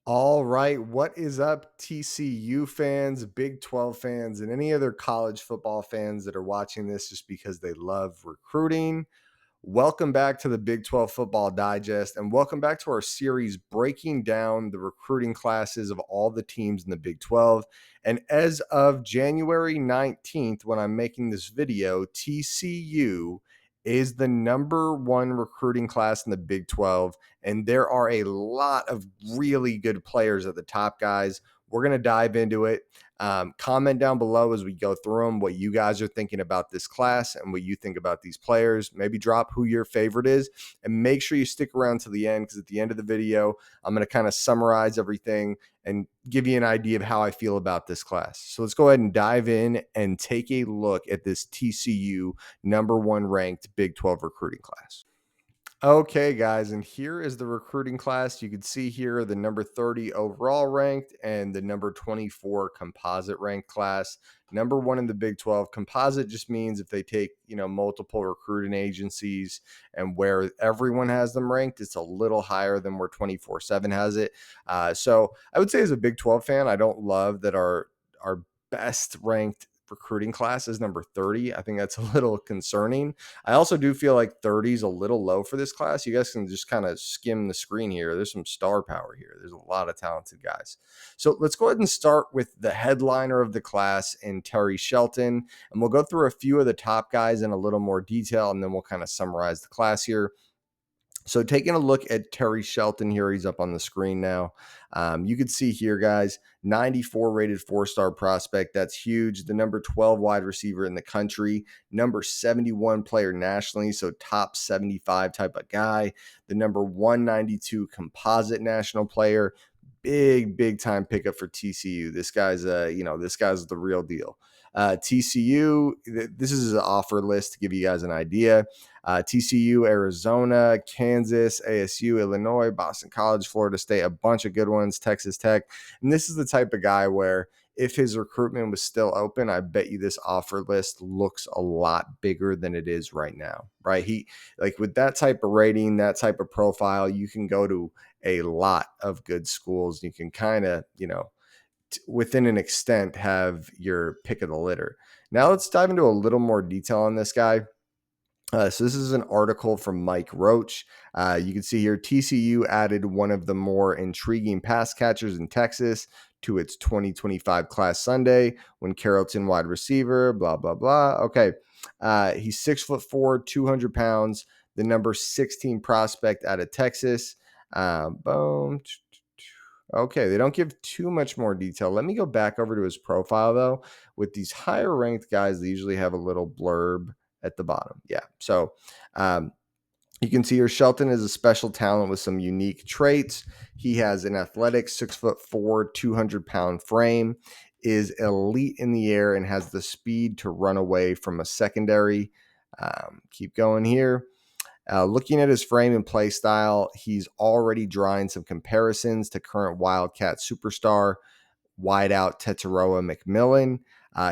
All right, what is up, TCU fans, Big 12 fans, and any other college football fans that are watching this just because they love recruiting? Welcome back to the Big 12 Football Digest, and welcome back to our series breaking down the recruiting classes of all the teams in the Big 12. And as of January 19th, when I'm making this video, TCU is the number one recruiting class in the Big 12. And there are a lot of really good players at the top, guys. We're going to dive into it. Comment down below as we go through them what you guys are thinking about this class and what you think about these players. Maybe drop who your favorite is, and make sure you stick around to the end, because at the end of the video, I'm going to kind of summarize everything and give you an idea of how I feel about this class. So let's go ahead and dive in and take a look at this TCU number one ranked Big 12 recruiting class. Okay, guys, and here is the recruiting class. You can see here the number 30 overall ranked and the number 24 composite ranked class. Number one in the Big 12. Composite just means if they take, multiple recruiting agencies and where everyone has them ranked, it's a little higher than where 24/7 has it. So I would say as a Big 12 fan, I don't love that our best ranked recruiting class is number 30. I think that's a little concerning. I also do feel like 30 is a little low for this class. You guys can just kind of skim the screen here. There's some star power here. There's a lot of talented guys. So let's go ahead and start with the headliner of the class in Terry Shelton. And we'll go through a few of the top guys in a little more detail, and then we'll kind of summarize the class here. So taking a look at Terry Shelton here, he's up on the screen now. You can see here, guys, 94 rated four-star prospect. That's huge. The number 12 wide receiver in the country, number 71 player nationally, so top 75 type of guy. The number 192 composite national player. Big time pickup for TCU. This guy's this guy's the real deal. TCU, this is an offer list to give you guys an idea. TCU, Arizona, Kansas, ASU, Illinois, Boston College, Florida State, a bunch of good ones, Texas Tech. And this is the type of guy where if his recruitment was still open, I bet you this offer list looks a lot bigger than it is right now, right? He, like, with that type of rating, that type of profile, you can go to a lot of good schools. You can kind of, within an extent, have your pick of the litter. Now let's dive into a little more detail on this guy. So this is an article from Mike Roach. You can see here TCU added one of the more intriguing pass catchers in Texas to its 2025 class Sunday when Carrollton wide receiver, blah, blah, blah. Okay. He's 6'4", 200 pounds, the number 16 prospect out of Texas. Boom. Okay, they don't give too much more detail. Let me go back over to his profile, though. With these higher ranked guys, they usually have a little blurb at the bottom. Yeah. So you can see here Shelton is a special talent with some unique traits. He has an athletic 6'4", 200-pound frame, is elite in the air, and has the speed to run away from a secondary. Keep going here. Looking at his frame and play style, he's already drawing some comparisons to current Wildcat superstar wideout Teteroa McMillan.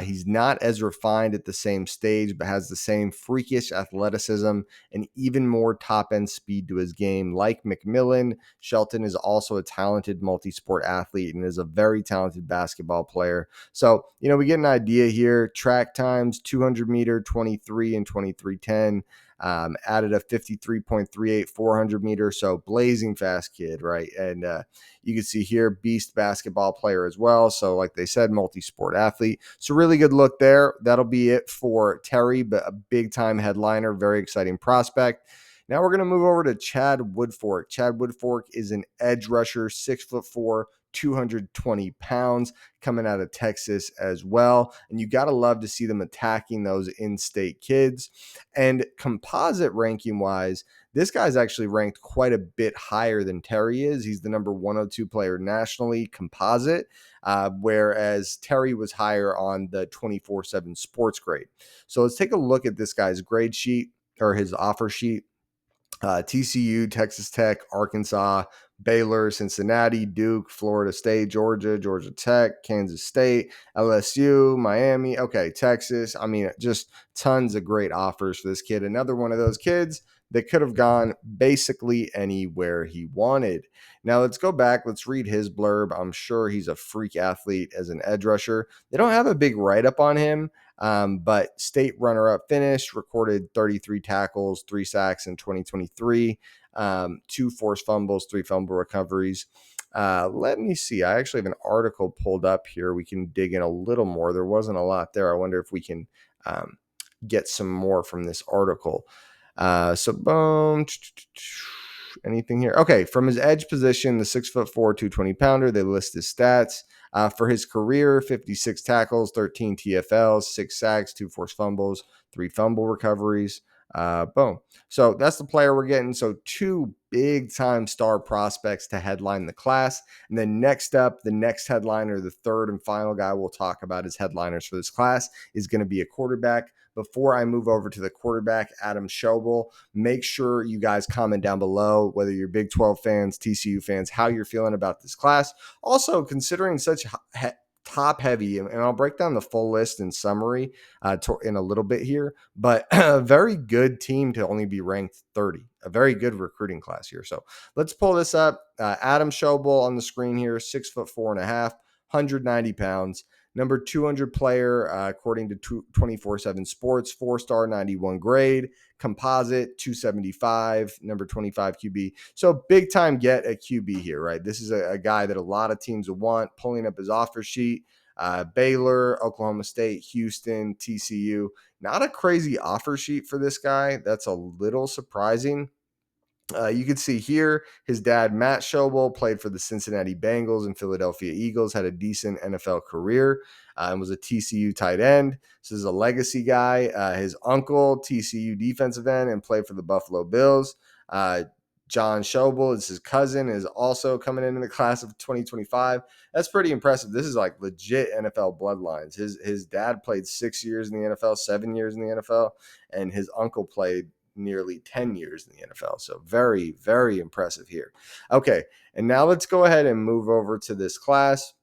He's not as refined at the same stage, but has the same freakish athleticism and even more top-end speed to his game. Like McMillan, Shelton is also a talented multi-sport athlete and is a very talented basketball player. So, we get an idea here. Track times, 200 meter, 23 and 23:10. Added a 53.38 400 meter, so blazing fast kid, right? And you can see here, beast basketball player as well. So like they said, multi-sport athlete. So really good look there. That'll be it for Terry, but a big-time headliner, very exciting prospect. Now we're going to move over to Chad Woodfork. Chad Woodfork is an edge rusher, 6'4", 220 pounds, coming out of Texas as well. And you got to love to see them attacking those in-state kids. And composite ranking wise, this guy's actually ranked quite a bit higher than Terry is. He's the number 102 player nationally composite, whereas Terry was higher on the 24/7 sports grade. So let's take a look at this guy's grade sheet, or his offer sheet. TCU, Texas Tech, Arkansas, Baylor, Cincinnati, Duke, Florida State, Georgia, Georgia Tech, Kansas State, LSU, Miami, okay, Texas. I mean, just tons of great offers for this kid. Another one of those kids that could have gone basically anywhere he wanted. Now let's go back. Let's read his blurb. I'm sure he's a freak athlete as an edge rusher. They don't have a big write up on him, but state runner up finish, recorded 33 tackles, 3 sacks in 2023, 2 forced fumbles, 3 fumble recoveries. Let me see. I actually have an article pulled up here. We can dig in a little more. There wasn't a lot there. I wonder if we can get some more from this article. So boom. Anything here? Okay, from his edge position, the 6'4", 220-pounder, they list his stats. For his career, 56 tackles, 13 TFLs, 6 sacks, 2 forced fumbles, 3 fumble recoveries. Boom. So that's the player we're getting. So 2 big-time star prospects to headline the class. And then next up, the next headliner, the third and final guy we'll talk about as headliners for this class is going to be a quarterback. Before I move over to the quarterback, Adam Schobel, make sure you guys comment down below whether you're Big 12 fans, TCU fans, how you're feeling about this class. Also, considering such top heavy, and I'll break down the full list and summary in a little bit here, but a very good team to only be ranked 30, a very good recruiting class here. So let's pull this up. Adam Schobel on the screen here, 6'4.5", 190 pounds. Number 200 player, according to 24/7 Sports, 4-star, 91 grade, composite, 275, number 25 QB. So big time get a QB here, right? This is a guy that a lot of teams will want, pulling up his offer sheet. Baylor, Oklahoma State, Houston, TCU. Not a crazy offer sheet for this guy. That's a little surprising. You can see here his dad, Matt Schobel, played for the Cincinnati Bengals and Philadelphia Eagles, had a decent NFL career, and was a TCU tight end. This is a legacy guy. His uncle, TCU defensive end, and played for the Buffalo Bills. John Schobel is his cousin, is also coming in the class of 2025. That's pretty impressive. This is like legit NFL bloodlines. His dad played 6 years in the NFL, 7 years in the NFL, and his uncle played nearly 10 years in the NFL. So very, very impressive here. Okay, and now let's go ahead and move over to this class.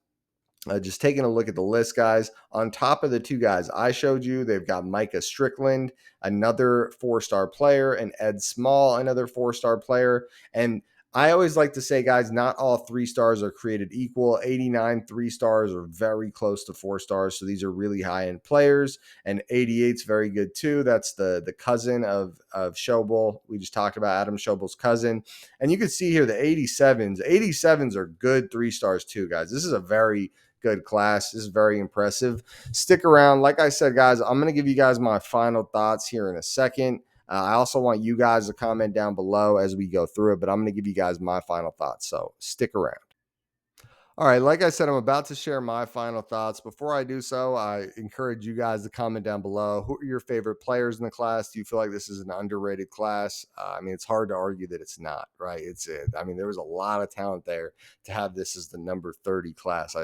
Just taking a look at the list, guys. On top of the 2 guys I showed you, they've got Micah Strickland, another 4-star player, and Ed Small, another 4-star player. And I always like to say, guys, not all 3 stars are created equal. 89 3 stars are very close to 4 stars. So these are really high-end players. And 88's very good too. That's the cousin of Schobel. We just talked about Adam Schobel's cousin. And you can see here the 87s. 87s are good 3 stars too, guys. This is a very good class. This is very impressive. Stick around. Like I said, guys, I'm going to give you guys my final thoughts here in a second. I also want you guys to comment down below as we go through it, but I'm going to give you guys my final thoughts. So stick around. All right, like I said, I'm about to share my final thoughts. Before I do so, I encourage you guys to comment down below. Who are your favorite players in the class? Do you feel like this is an underrated class? I mean, it's hard to argue that it's not, right? I mean, there was a lot of talent there to have this as the number 30 class.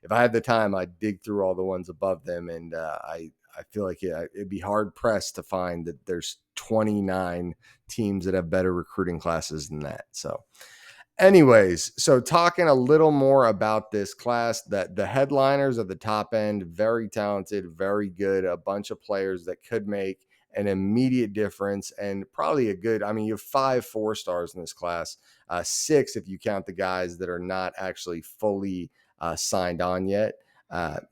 If I had the time, I'd dig through all the ones above them, and I feel like it'd be hard pressed to find that there's 29 teams that have better recruiting classes than that. So anyways, so talking a little more about this class, that the headliners at the top end, very talented, very good, a bunch of players that could make an immediate difference and probably a good, I mean, you have 5 4-stars in this class, 6 if you count the guys that are not actually fully signed on yet.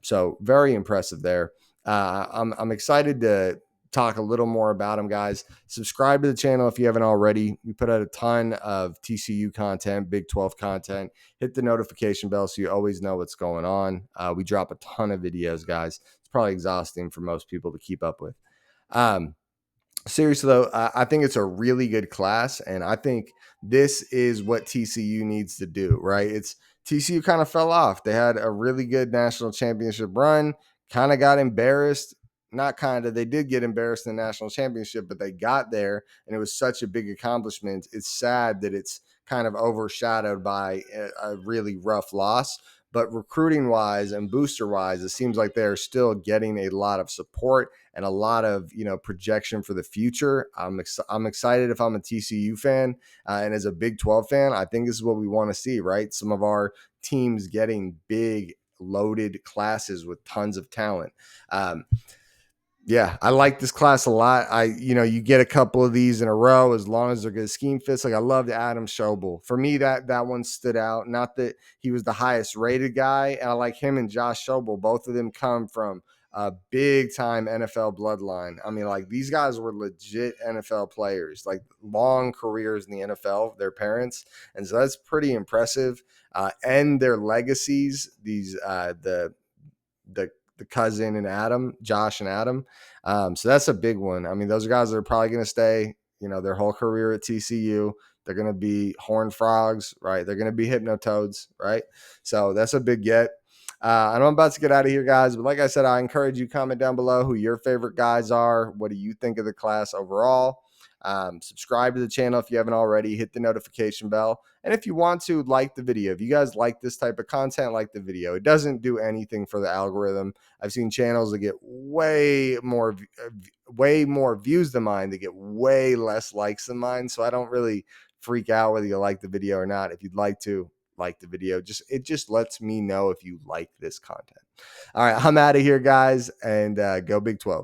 So very impressive there. I'm excited to talk a little more about them, guys. Subscribe to the channel if you haven't already. We put out a ton of TCU content, Big 12 content. Hit the notification bell so you always know what's going on. We drop a ton of videos, guys. It's probably exhausting for most people to keep up with. Seriously, though, I think it's a really good class, and I think this is what TCU needs to do, right? TCU kind of fell off. They had a really good national championship run, kind of got embarrassed. Not kind of, they did get embarrassed in the national championship, but they got there, and it was such a big accomplishment. It's sad that it's kind of overshadowed by a really rough loss. But recruiting wise and booster wise, it seems like they're still getting a lot of support and a lot of projection for the future. I'm excited if I'm a TCU fan and as a Big 12 fan. I think this is what we want to see, right? Some of our teams getting big loaded classes with tons of talent. Yeah, I like this class a lot. You get a couple of these in a row as long as they're good scheme fits. Like I loved Adam Schobel. For me, that one stood out. Not that he was the highest rated guy, and I like him and Josh Schobel. Both of them come from a big time NFL bloodline. I mean, like these guys were legit NFL players, like long careers in the NFL. Their parents, and so that's pretty impressive. And their legacies. The cousin and Adam, Josh and Adam. So that's a big one. I mean, those are guys that are probably going to stay, their whole career at TCU. They're going to be horned frogs, right? They're going to be hypnotoads, right? So that's a big get. I know I'm about to get out of here, guys, but like I said, I encourage you comment down below who your favorite guys are. What do you think of the class overall? Subscribe to the channel if you haven't already. Hit the notification bell. And if you want to, like the video. If you guys like this type of content, like the video. It doesn't do anything for the algorithm. I've seen channels that get way more views than mine. They get way less likes than mine. So I don't really freak out whether you like the video or not. If you'd like to like the video, it just lets me know if you like this content. All right, I'm out of here, guys, and go Big 12.